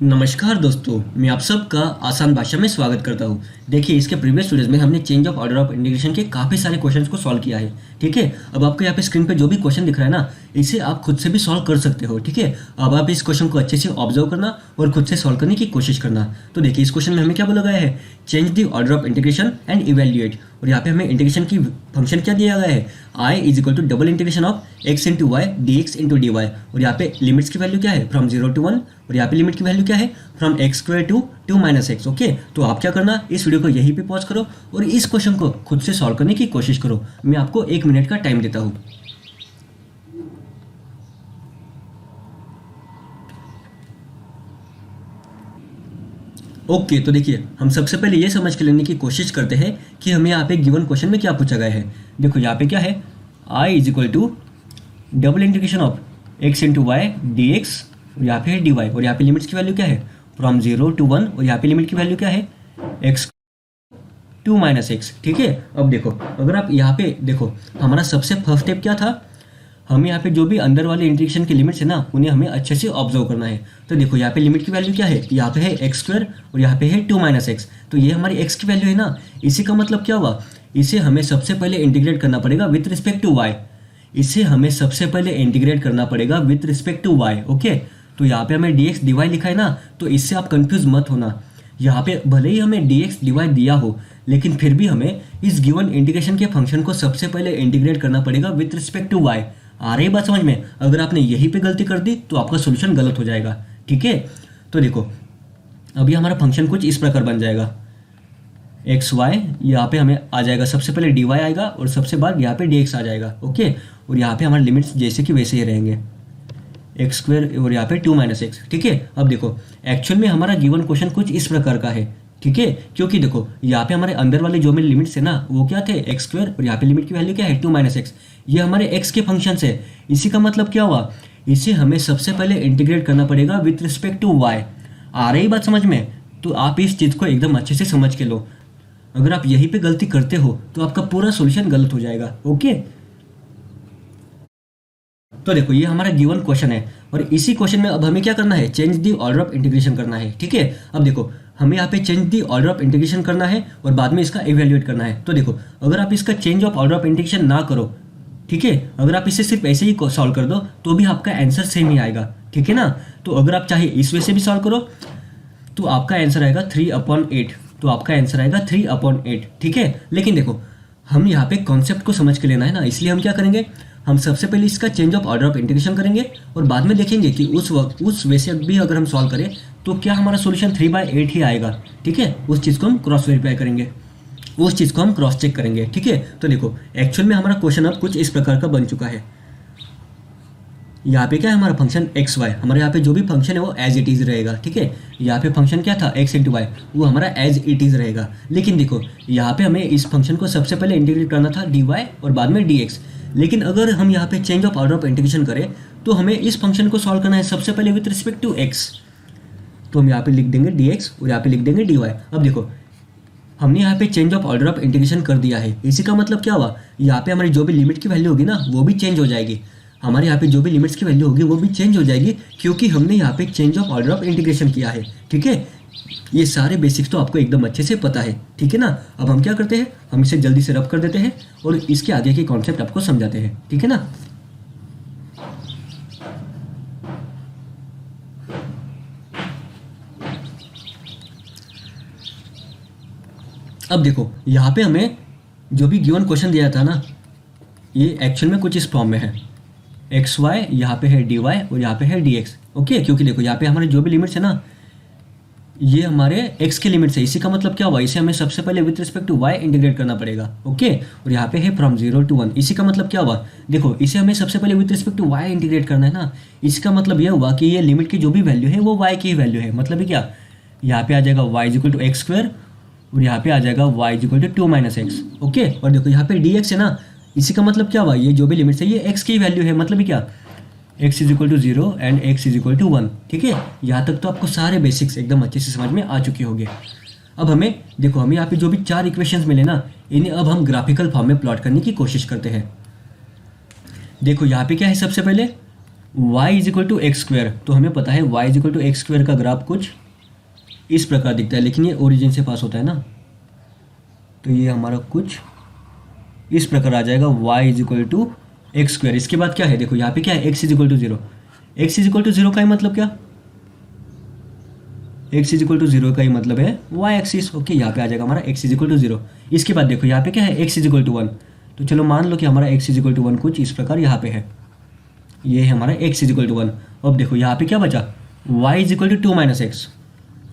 नमस्कार दोस्तों, मैं आप सबका आसान भाषा में स्वागत करता हूँ। देखिए, इसके प्रीवियस वीडियोस में हमने change of order of integration के काफ़ी सारे क्वेश्चंस को सॉल्व किया है। ठीक है, अब आपको यहाँ पे स्क्रीन पे जो भी क्वेश्चन दिख रहा है ना, इसे आप खुद से भी सॉल्व कर सकते हो। ठीक है, अब आप इस क्वेश्चन को अच्छे से ऑब्जर्व करना और खुद से सॉल्व करने की कोशिश करना। तो देखिए, इस क्वेश्चन में हमें क्या बोला गया है, change the order of integration and evaluate. और यहाँ पे हमें इंटीग्रेशन की फंक्शन क्या दिया गया है, I is equal to double integration of x into y d x into d y. और यहाँ पे लिमिट्स की वैल्यू क्या है, फ्रॉम 0 to 1। और यहाँ पे लिमिट की वैल्यू क्या है, from x square to 2 - x। Okay, तो आप क्या करना, इस वीडियो को यहीं पे पॉज करो और इस क्वेश्चन को खुद से सॉल्व करने की कोशिश करो। मैं आपको 1 मिनट का टाइम देता हूँ। ओके, तो देखिए, हम सबसे पहले ये समझ के लेने की कोशिश करते हैं कि हमें यहाँ पे गिवन क्वेश्चन में क्या पूछा गया है। देखो, यहाँ पे क्या है, I is equal to double integration of x into y d x, और यहाँ पे है डी वाई। और यहाँ पे लिमिट्स की वैल्यू क्या है, फ्रॉम 0 to 1। और यहाँ पे लिमिट की वैल्यू क्या है, एक्स 2 - x। ठीक है, अब देखो, अगर आप यहाँ पे देखो, हमारा सबसे फर्स्ट स्टेप क्या था, हमें यहाँ पे जो भी अंदर वाले इंटीग्रेशन की लिमिट्स है ना, उन्हें हमें अच्छे से ऑब्जर्व करना है। तो देखो, यहाँ पे लिमिट की वैल्यू क्या है, यहाँ पे है एक्स स्क्वायर और यहाँ पे है 2 - x। तो ये हमारी एक्स की वैल्यू है ना, इसी का मतलब क्या हुआ, इसे हमें सबसे पहले इंटीग्रेट करना पड़ेगा विथ रिस्पेक्ट टू वाई। इसे हमें सबसे पहले इंटीग्रेट करना पड़ेगा with respect to y. Okay, तो यहाँ पे हमें डी एक्स डी वाई लिखा है ना, तो इससे आप कंफ्यूज मत होना। यहाँ पे भले ही हमें डी एक्स डी वाई दिया हो, लेकिन फिर भी हमें इस गिवन इंटीग्रेशन के फंक्शन को सबसे पहले इंटीग्रेट करना पड़ेगा विथ रिस्पेक्ट टू वाई। आ रही बात समझ में? अगर आपने यहीं पे गलती कर दी तो आपका सोल्यूशन गलत हो जाएगा। ठीक है, तो देखो, अभी हमारा फंक्शन कुछ इस प्रकार बन जाएगा, एक्स वाई, यहाँ पे हमें आ जाएगा सबसे पहले डी वाई आएगा और सबसे बाद यहाँ पे डी एक्स आ जाएगा। ओके, और यहाँ पे हमारे लिमिट्स जैसे कि वैसे ही रहेंगे, एक्स स्क्वायर और यहाँ पे 2 - x। ठीक है, अब देखो, एक्चुअल में हमारा गिवन क्वेश्चन कुछ इस प्रकार का है। ठीक है, क्योंकि देखो, यहाँ पे हमारे अंदर वाले जो भी लिमिट्स है ना, वो क्या थे, एक्स स्क्वायर, और यहाँ पे लिमिट की वैल्यू क्या है, 2 - x। ये हमारे एक्स के फंक्शन है। इसी का मतलब क्या हुआ, इसे हमें सबसे पहले इंटीग्रेट करना पड़ेगा विथ रिस्पेक्ट टू वाई। आ रही बात समझ में? तो आप इस चीज़ को एकदम अच्छे से समझ के लो। अगर आप यहीं पे गलती करते हो तो आपका पूरा सॉल्यूशन गलत हो जाएगा। ओके, तो देखो, ये हमारा गिवन क्वेश्चन है और इसी क्वेश्चन में अब हमें क्या करना है, change the order of integration करना है। ठीक है, अब देखो, हमें यहाँ पे change the order of integration करना है और बाद में इसका इवेल्युएट करना है। तो देखो, अगर आप इसका change of order of integration ना करो, ठीक है, अगर आप इसे सिर्फ ऐसे ही सॉल्व कर दो तो भी आपका आंसर सेम ही आएगा। ठीक है ना, तो अगर आप चाहे इस वे से भी सॉल्व करो तो आपका आंसर आएगा 3/8। तो आपका आंसर आएगा 3/8। ठीक है, लेकिन देखो, हम यहाँ पे कॉन्सेप्ट को समझ के लेना है ना, इसलिए हम क्या करेंगे, हम सबसे पहले इसका change of order of integration करेंगे और बाद में देखेंगे कि उस वे से भी अगर हम सॉल्व करें तो क्या हमारा सोल्यूशन 3/8 ही आएगा। ठीक है, उस चीज़ को हम क्रॉस वेरीफाई करेंगे, उस चीज़ को हम क्रॉस चेक करेंगे। ठीक है, तो देखो, एक्चुअल में हमारा क्वेश्चन अब कुछ इस प्रकार का बन चुका है। यहाँ पे क्या है, हमारा फंक्शन एक्स वाई, हमारे यहाँ पे जो भी फंक्शन है वो एज इट इज़ रहेगा। ठीक है, यहाँ पे फंक्शन क्या था, एक्स इंटू वाई, वो हमारा एज इट इज़ रहेगा। लेकिन देखो, यहाँ पे हमें इस फंक्शन को सबसे पहले इंटीग्रेट करना था डी वाई और बाद में डी एक्स। लेकिन अगर हम यहाँ पे change of order of integration करें तो हमें इस फंक्शन को सॉल्व करना है सबसे पहले विथ रिस्पेक्ट टू एक्स। तो हम यहाँ पे लिख देंगे डी एक्स और यहाँ पे लिख देंगे डी वाई। अब देखो, हमने यहाँ पे change of order of integration कर दिया है। इसी का मतलब क्या हुआ, यहाँ पे हमारी जो भी लिमिट की वैल्यू होगी ना, वो भी चेंज हो जाएगी। हमारे यहाँ पे जो भी लिमिट्स की वैल्यू होगी वो भी चेंज हो जाएगी, क्योंकि हमने यहाँ पे change of order of integration किया है। ठीक है, ये सारे बेसिक्स तो आपको एकदम अच्छे से पता है। ठीक है ना, अब हम क्या करते हैं, हम इसे जल्दी से रब कर देते हैं और इसके आगे के कॉन्सेप्ट आपको समझाते हैं। ठीक है ना, अब देखो, यहाँ पे हमें जो भी गिवन क्वेश्चन दिया था ना, ये एक्चुअल में कुछ इस फॉर्म में है, एक्स वाई, यहाँ पे है डी वाई और यहाँ पे है डी एक्स। ओके, क्योंकि देखो, यहाँ पे हमारे जो भी लिमिट्स है ना, ये हमारे एक्स के लिमिट्स है। इसी का मतलब क्या हुआ, इसे हमें सबसे पहले with respect to y integrate करना पड़ेगा। ओके, और यहाँ पे है फ्रॉम 0 to 1। इसी का मतलब क्या हुआ, देखो, इसे हमें सबसे पहले with respect to y integrate करना है ना। इसका मतलब यह हुआ कि ये लिमिट की जो भी वैल्यू है वो वाई की ही वैल्यू है। मतलब ही क्या, यहाँ पे आ जाएगा y is equal to x square और यहाँ पे आ जाएगा y is equal to 2 - x। Okay, और देखो, यहाँ पे डी एक्स है ना, इसी का मतलब क्या हुआ, ये जो भी लिमिट्स है ये x की वैल्यू है। मतलब ही क्या, x is equal to 0 and x is equal to 1। ठीक है, यहाँ तक तो आपको सारे बेसिक्स एकदम अच्छे से समझ में आ चुके होंगे। अब हमें देखो, हमें यहाँ पे जो भी 4 इक्वेशंस मिले ना, इन्हें अब हम ग्राफिकल फॉर्म में प्लॉट करने की कोशिश करते हैं। देखो, यहाँ पे क्या है, सबसे पहले y is equal to x square, तो हमें पता है y is equal to x square का ग्राफ कुछ इस प्रकार दिखता है, लेकिन ये ओरिजिन से पास होता है ना, तो ये हमारा कुछ इस प्रकार आ जाएगा y is equal to x square. इसके बाद क्या है, देखो यहाँ पे क्या है, x is equal to zero. x is equal to zero का ही मतलब क्या, x is equal to zero का ही मतलब है y एक्सिस। ओके, यहाँ पे आ जाएगा हमारा x is equal to zero. इसके बाद देखो यहाँ पे क्या है, x is equal to one, तो चलो मान लो कि हमारा x is equal to one कुछ इस प्रकार यहाँ पे है, ये है हमारा x is equal to one. अब देखो यहाँ पे क्या बचा, y is equal to two minus x,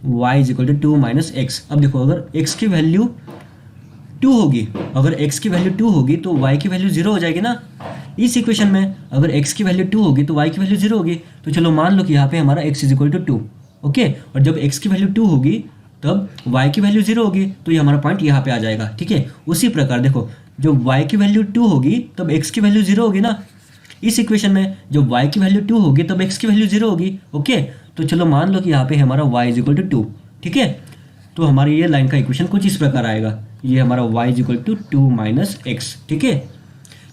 y is equal to two minus x. अब देखो अगर x की वैल्यू टू होगी, अगर x की वैल्यू टू होगी तो y की वैल्यू जीरो हो जाएगी ना। इस इक्वेशन में अगर x की वैल्यू टू होगी तो y की वैल्यू जीरो होगी, तो चलो मान लो कि यहाँ पे हमारा x is equal to two. Okay, और जब x की वैल्यू टू होगी तब y की वैल्यू जीरो होगी, तो ये हमारा पॉइंट यहाँ पे आ जाएगा। ठीक है, उसी प्रकार देखो जब y की वैल्यू टू होगी तब x की वैल्यू जीरो होगी ना। इस इक्वेशन में जब y की वैल्यू टू होगी तब x की वैल्यू जीरो होगी। ओके, तो चलो मान लो कि यहाँ पे हमारा y is equal to two. ठीक है, तो हमारी ये लाइन का इक्वेशन कुछ इस प्रकार आएगा, ये हमारा y is equal to two minus x. ठीक है,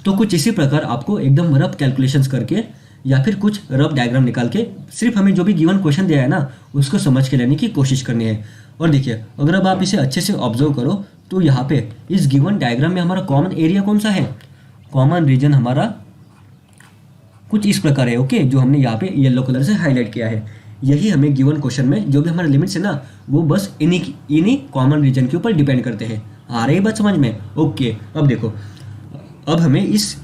तो कुछ इसी प्रकार आपको एकदम रफ कैलकुलेशंस करके या फिर कुछ रफ डायग्राम निकाल के सिर्फ हमें जो भी गिवन क्वेश्चन दिया है ना उसको समझ के लेने की कोशिश करनी है। और देखिए अगर अब आप इसे अच्छे से ऑब्जर्व करो तो यहाँ पे इस गिवन डायग्राम में हमारा कॉमन एरिया कौन सा है, कॉमन रीजन हमारा कुछ इस प्रकार है। ओके, जो हमने यहाँ पे येलो कलर से हाईलाइट किया है, यही हमें गिवन क्वेश्चन में जो भी हमारे लिमिट्स है ना वो बस इन्हीं कॉमन रीजन के ऊपर डिपेंड करते हैं। आ रही बात समझ में। ओके, अब देखो अब हमें इस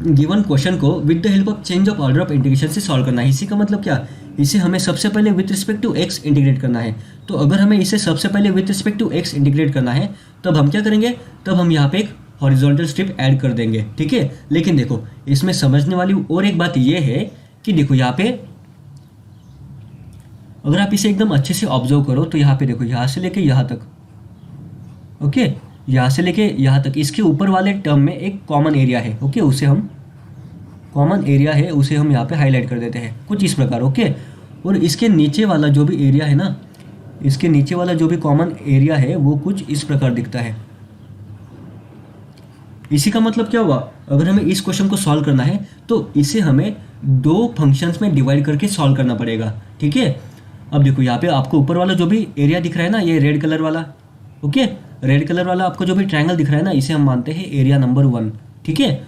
गिवन क्वेश्चन को with the help of change of order of integration से सॉल्व करना है। इसी का मतलब क्या, इसे हमें सबसे पहले with respect to x integrate करना है। तो अगर हमें इसे सबसे पहले with respect to x integrate करना है तब हम क्या करेंगे, तब हम यहाँ पे एक हॉरिजॉन्टल स्ट्रिप ऐड कर देंगे। ठीक है, लेकिन देखो इसमें समझने वाली और एक बात यह है कि देखो यहाँ पे अगर आप इसे एकदम अच्छे से ऑब्जर्व करो तो यहाँ पे देखो यहाँ से लेके यहाँ तक, ओके, यहाँ से लेके यहाँ तक इसके ऊपर वाले टर्म में एक कॉमन एरिया है। ओके, उसे हम कॉमन एरिया है उसे हम यहाँ पे हाईलाइट कर देते हैं कुछ इस प्रकार। ओके, और इसके नीचे वाला जो भी एरिया है ना, इसके नीचे वाला जो भी कॉमन एरिया है वो कुछ इस प्रकार दिखता है। इसी का मतलब क्या हुआ, अगर हमें इस क्वेश्चन को सॉल्व करना है तो इसे हमें दो फंक्शंस में डिवाइड करके सॉल्व करना पड़ेगा। ठीक है, अब देखो यहाँ पे आपको ऊपर वाला जो भी एरिया दिख रहा है ना, ये रेड कलर वाला, ओके, रेड कलर वाला आपको जो भी ट्रायंगल दिख रहा है ना इसे हम मानते हैं एरिया नंबर वन। ठीक है,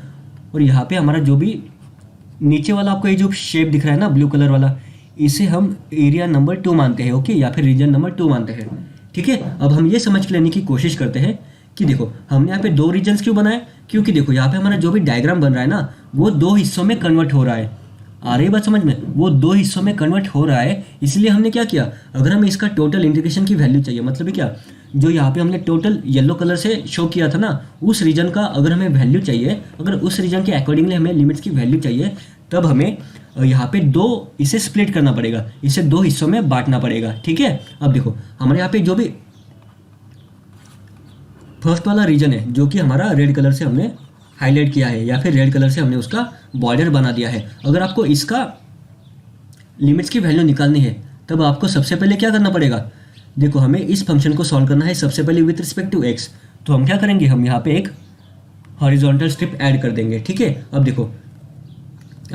और यहाँ पे हमारा जो भी नीचे वाला आपको ये जो शेप दिख रहा है ना ब्लू कलर वाला, इसे हम एरिया नंबर टू मानते हैं। ओके, या फिर रीजन नंबर टू मानते हैं। ठीक है, अब हम ये समझ लेने की कोशिश करते हैं कि देखो हमने यहाँ पे दो रीजन्स क्यों बनाए, क्योंकि देखो यहाँ पे हमारा जो भी डायग्राम बन रहा है ना वो दो हिस्सों में कन्वर्ट हो रहा है। आ रही बात समझ में, वो दो हिस्सों में कन्वर्ट हो रहा है, इसलिए हमने क्या किया, अगर हमें इसका टोटल इंटीग्रेशन की वैल्यू चाहिए, मतलब क्या, जो यहाँ पे हमने टोटल येलो कलर से शो किया था ना उस रीजन का अगर हमें वैल्यू चाहिए, अगर उस रीजन के अकॉर्डिंगली हमें लिमिट्स की वैल्यू चाहिए, तब हमें यहाँ पे दो इसे स्प्लिट करना पड़ेगा, इसे दो हिस्सों में बांटना पड़ेगा। ठीक है, अब देखो हमारे यहाँ पे जो भी फर्स्ट वाला रीजन है जो कि हमारा रेड कलर से हमने हाईलाइट किया है या फिर रेड कलर से हमने उसका बॉर्डर बना दिया है, अगर आपको इसका लिमिट्स की वैल्यू निकालनी है तब आपको सबसे पहले क्या करना पड़ेगा, देखो हमें इस फंक्शन को सॉल्व करना है सबसे पहले विथ रिस्पेक्ट टू एक्स, तो हम क्या करेंगे, हम यहाँ पे एक हॉरिजॉन्टल स्ट्रिप ऐड कर देंगे। ठीक है, अब देखो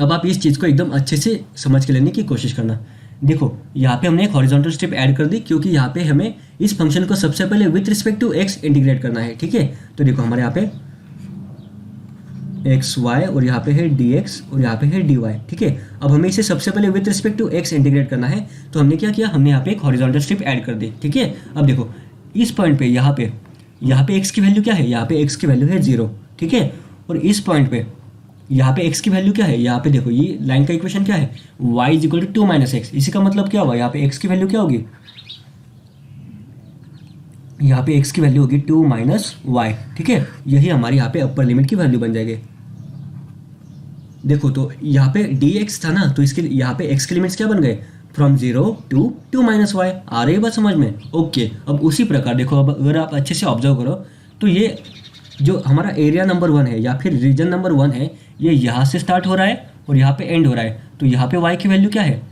अब आप इस चीज़ को एकदम अच्छे से समझ के लेने की कोशिश करना। देखो यहाँ पे हमने एक हॉरिजॉन्टल स्ट्रिप ऐड कर दी क्योंकि यहाँ पे हमें इस फंक्शन को सबसे पहले with respect to x integrate करना है। ठीक है, तो देखो हमारे यहाँ पे एक्स वाई और यहाँ पे है डी एक्स और यहाँ पे है डी वाई। ठीक है, अब हमें इसे सबसे पहले with respect to x integrate करना है, तो हमने क्या किया, हमने यहाँ पे एक हॉरिजॉन्टल स्ट्रिप ऐड कर दी। ठीक है, अब देखो इस पॉइंट पे यहाँ पे एक्स की वैल्यू क्या है, यहाँ पे एक्स की वैल्यू है 0। ठीक है, और इस पॉइंट पे यहाँ पे एक्स की वैल्यू क्या है, यहाँ पे देखो ये लाइन का इक्वेशन क्या है, y is equal to 2 minus x. इसी का मतलब क्या हुआ, यहाँ पे एक्स की वैल्यू क्या होगी, यहाँ पे एक्स की वैल्यू होगी 2 माइनस वाई। ठीक है, यही हमारी यहाँ पे अपर लिमिट की वैल्यू बन जाएगी। देखो तो यहाँ पे dx था ना, तो इसके यहाँ पे x के लिमिट्स क्या बन गए, फ्रॉम 0 टू 2 माइनस वाई। आ रही है बात समझ में। ओके, अब उसी प्रकार देखो, अब अगर आप अच्छे से ऑब्जर्व करो तो ये जो हमारा एरिया नंबर 1 है या फिर रीजन नंबर 1 है, ये यहाँ से स्टार्ट हो रहा है और यहाँ पे एंड हो रहा है। तो यहाँ पे y की वैल्यू क्या है,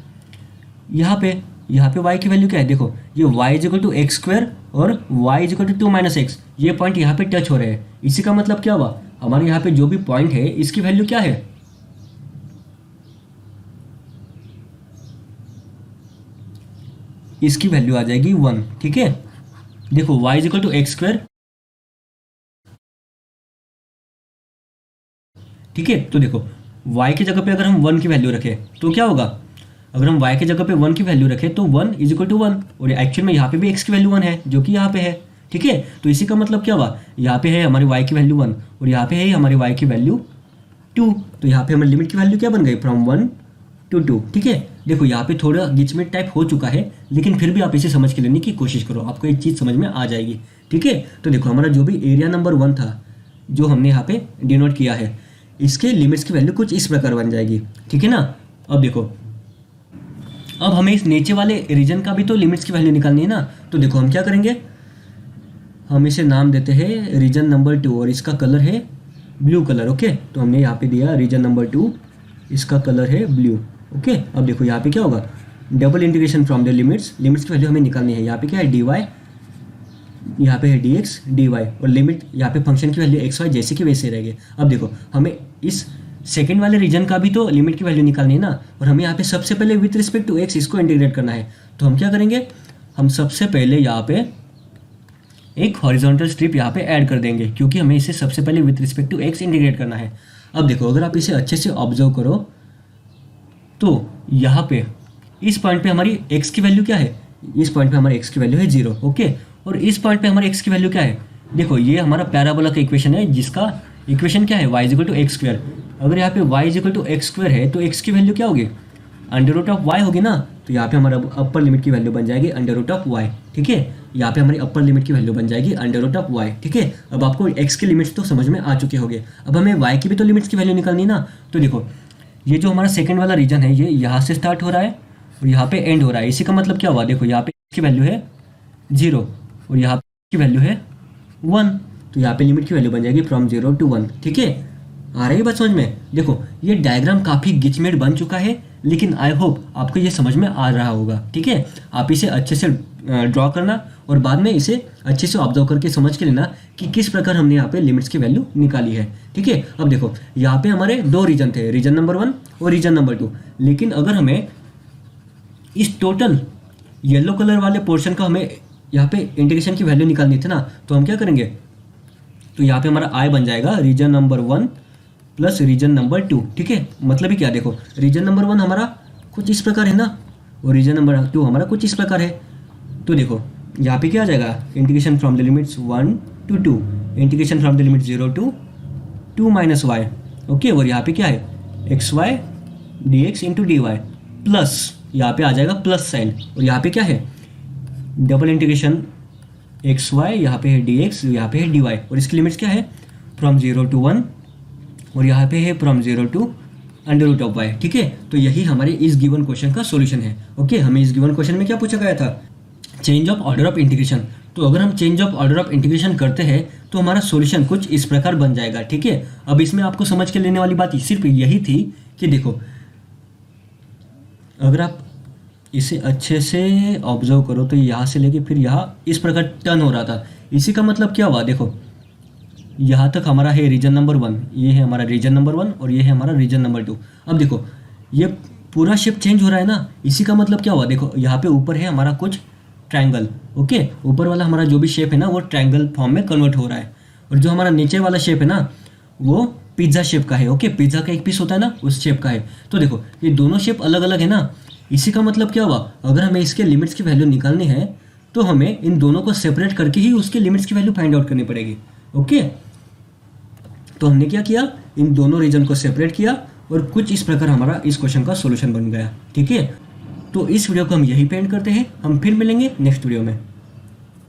यहाँ पे y की वैल्यू क्या है, देखो ये y is equal to x square और y is equal to 2 minus x, ये पॉइंट यहाँ पे टच हो रहे हैं। इसी का मतलब क्या हुआ, हमारे यहाँ पे जो भी पॉइंट है इसकी वैल्यू क्या है, इसकी वैल्यू आ जाएगी 1, ठीक है। देखो y is equal to x square, ठीक है। तो देखो y की जगह पे अगर हम 1 की वैल्यू रखें तो क्या होगा, अगर हम y की जगह पे 1 की वैल्यू रखें तो 1 इज इक्वल टू 1, और एक्चुअल में यहाँ पे भी x की वैल्यू 1 है जो कि यहाँ पे है, ठीक है। तो इसी का मतलब क्या हुआ, यहाँ पे है हमारी y की वैल्यू 1 और यहाँ पे है हमारी y की वैल्यू 2, तो यहाँ पे हमारी लिमिट की वैल्यू क्या बन गई, फ्रॉम 1 to 2, ठीक है। देखो यहाँ पे थोड़ा गिचमिट टाइप हो चुका है, लेकिन फिर भी आप इसे समझ के लेने की कोशिश करो, आपको एक चीज़ समझ में आ जाएगी, ठीक है। तो देखो हमारा जो भी एरिया नंबर 1 था जो हमने यहाँ पे डिनोट किया है, इसके लिमिट्स की वैल्यू कुछ इस प्रकार बन जाएगी, ठीक है ना। अब देखो, अब हमें इस नीचे वाले रीजन का भी तो लिमिट्स की वैल्यू निकालनी है ना। तो देखो हम क्या करेंगे, हम इसे नाम देते हैं रीजन नंबर 2 और इसका कलर है ब्लू कलर, ओके। तो हमने यहाँ पे दिया रीजन नंबर 2, इसका कलर है ब्लू, ओके। अब देखो यहाँ पे क्या होगा, double integration from the limits की वैल्यू हमें निकालनी है। यहाँ पे क्या है, dy, यहाँ पे है dx dy, और लिमिट यहाँ पे फंक्शन की वैल्यू xy जैसे कि वैसे रहेगी। अब देखो हमें इस सेकेंड वाले रीजन का भी तो लिमिट की वैल्यू निकालनी है ना, और हमें यहाँ पे सबसे पहले विथ रिस्पेक्ट टू x इसको इंटीग्रेट करना है। तो हम क्या करेंगे, हम सबसे पहले यहाँ पे एक हॉरिजॉन्टल स्ट्रिप यहाँ पे ऐड कर देंगे, क्योंकि हमें इसे सबसे पहले with respect to x integrate करना है। अब देखो अगर आप इसे अच्छे से ऑब्जर्व करो तो यहाँ पे इस पॉइंट पे हमारी x की वैल्यू क्या है, इस पॉइंट पे हमारी x की वैल्यू है 0, ओके। और इस पॉइंट पे हमारी x की वैल्यू क्या है, देखो ये हमारा पैराबोला का इक्वेशन है, जिसका इक्वेशन क्या है, y is equal to x square. अगर यहाँ पे y is equal to x square है तो x की वैल्यू क्या होगी, अंडर रूट ऑफ y होगी ना। तो यहाँ पे हमारा अपर लिमिट की वैल्यू बन जाएगी अंडर रूट ऑफ y, ठीक है। यहाँ पे हमारी अपर लिमिट की वैल्यू बन जाएगी अंडर रूट ऑफ y, ठीक है। अब आपको x की लिमिट्स तो समझ में आ चुके होंगे, अब हमें y की भी तो लिमिट्स की वैल्यू निकालनी ना। तो देखो ये जो हमारा सेकंड वाला रीजन है, ये यहाँ से स्टार्ट हो रहा है और यहाँ पे एंड हो रहा है। इसी का मतलब क्या हुआ, देखो यहाँ पे की वैल्यू है 0 और यहाँ की वैल्यू है 1, तो यहाँ पे लिमिट की वैल्यू बन जाएगी फ्रॉम 0 to 1, ठीक है। आ रही है बात समझ में। देखो ये डायग्राम काफ़ी गिचमेट बन चुका है, लेकिन आई होप आपको ये समझ में आ रहा होगा, ठीक है। आप इसे अच्छे से ड्रॉ करना और बाद में इसे अच्छे से ऑब्जर्व करके समझ के लेना कि किस प्रकार हमने यहाँ पे लिमिट्स की वैल्यू निकाली है, ठीक है। अब देखो यहाँ पे हमारे 2 रीजन थे, रीजन नंबर 1 और रीजन नंबर 2, लेकिन अगर हमें इस टोटल येलो कलर वाले पोर्शन का हमें यहाँ पे इंटीग्रेशन की वैल्यू निकालनी थी ना, तो हम क्या करेंगे, तो यहाँ पे हमारा आई बन जाएगा रीजन नंबर 1 प्लस रीजन नंबर 2, ठीक है। मतलब ही क्या, देखो रीजन नंबर 1 हमारा कुछ इस प्रकार है ना, और रीजन नंबर 2 हमारा कुछ इस प्रकार है। तो देखो यहाँ पे क्या आ जाएगा, integration from the limits 1 to 2, integration from the limit 0 to 2 minus y, okay. और यहाँ पे क्या है, x y d x into d y, plus यहाँ पे आ जाएगा प्लस साइन, और यहाँ पे क्या है, डबल इंटीग्रेशन एक्स वाई, यहाँ पे है डी एक्स, यहाँ पे है डी वाई, और इसकी लिमिट्स क्या है, फ्रॉम 0 to 1, और यहाँ पे है from 0 to under root of y, ठीक है। तो यही हमारे इस गिवन क्वेश्चन का सॉल्यूशन है, ओके। हमें इस गिवन क्वेश्चन में क्या पूछा गया था, change of order of integration. तो अगर हम change of order of integration करते हैं तो हमारा सॉल्यूशन कुछ इस प्रकार बन जाएगा, ठीक है। अब इसमें आपको समझ के लेने वाली बात सिर्फ यही थी कि देखो अगर आप इसे अच्छे से ऑब्जर्व करो तो यहाँ से लेके फिर यहाँ इस प्रकार टर्न हो रहा था। इसी का मतलब क्या हुआ, देखो यहाँ तक हमारा है रीजन नंबर 1, ये है हमारा रीजन नंबर 1 और ये है हमारा रीजन नंबर 2। अब देखो ये पूरा शेप चेंज हो रहा है ना, इसी का मतलब क्या हुआ, देखो यहाँ पे ऊपर है हमारा कुछ ट्रायंगल, ओके। ऊपर वाला हमारा जो भी शेप है ना वो ट्रायंगल फॉर्म में कन्वर्ट हो रहा है, और जो हमारा नीचे वाला शेप है ना वो पिज्ज़ा शेप का है, ओके। पिज्ज़ा का एक पीस होता है ना, उस शेप का है। तो देखो ये दोनों शेप अलग अलग है ना, इसी का मतलब क्या हुआ, अगर हमें इसके लिमिट्स की वैल्यू निकालनी है तो हमें इन दोनों को सेपरेट करके ही उसके लिमिट्स की वैल्यू फाइंड आउट करनी पड़ेगी, ओके। तो हमने क्या किया, इन दोनों रीजन को सेपरेट किया और कुछ इस प्रकार हमारा इस क्वेश्चन का सॉल्यूशन बन गया, ठीक है। तो इस वीडियो को हम यहीं पे एंड करते हैं, हम फिर मिलेंगे नेक्स्ट वीडियो में।